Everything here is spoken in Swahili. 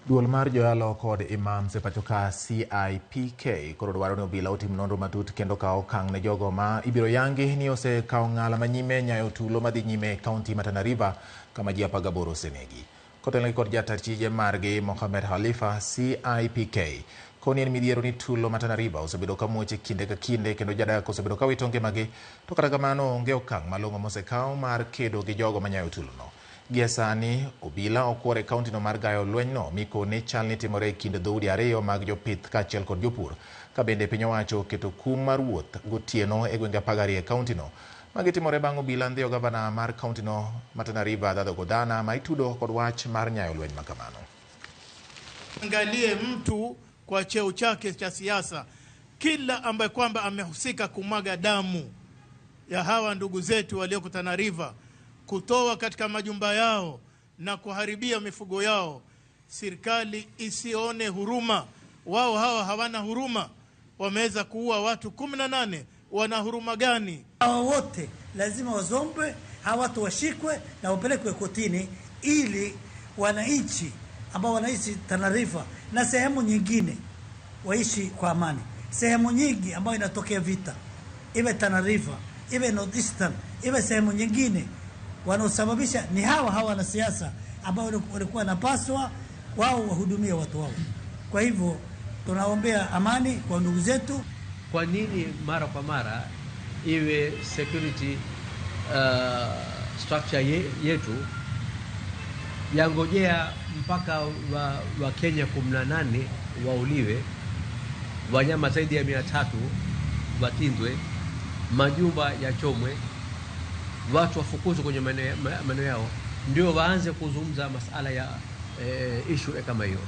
Duol mar joyalo kod imam sepachoka CIPK koro dwaro ni obila otim nonro matut kendo kawo okang' ne jogo ma ibiro yangi ni osekawo ng'ala manyime nyayo tulo madhi nyime kaunti ma Tana River kama ji 18 osenegi. Kotelnegi kod jataa tije margi Mohamed Khalifa, CIPK koni en midhiero ni tulo ma Tana River osebedo ka muoche kinde ka kinde kendo jadak osebedo ka wito ngimagi, to kata kamano onge okang' malong'o mosekawo mar kedo gi jogo manyayo tulono. Gie sani obila okwore kaunti no mar gayo lwenyno mikone chal ni timore kind dhoudi ariyo mag jopith kaachiel kod jopur, ka bende piny owacho keto kum mar wuoth gotieno e gwenge 12 e kaunti no. Magi timore bang' obila ndhiyo gavana mar kaunti no ma Tana River Dadho Godana ma itudo kod wach mar nyayo lweny makamano. Angalie mtu kwa cheo chake cha siasa, kila ambaye kwamba amehusika kumwaga damu ya hawa ndugu zetu walioko Tana River, kutoa katika majumba yao na kuharibia mifugo yao, serikali isione huruma. Wao hawa hawana huruma, wameweza kuua watu 18, wana huruma gani? Hawa wote lazima wazombwe, hawa watu washikwe na wapelekwe kotini, ili wananchi ambao wanaishi Tana River na sehemu nyingine waishi kwa amani. Sehemu nyingi ambayo inatokea vita, iwe Tana River, iwe North Eastern, iwe sehemu nyingine, wanaosababisha ni hawa wanasiasa ambao walikuwa napaswa wao wahudumia watu wao. Kwa hivyo tunaombea amani kwa ndugu zetu. Kwa nini mara kwa mara iwe security structure yetu yangojea mpaka wa Kenya 18 wauliwe, wanyama zaidi ya 300 watindwe, majumba yachomwe, watu wafukuzwe kwenye maeneo yao, ndio waanze kuzungumza masala ya issue kama hiyo?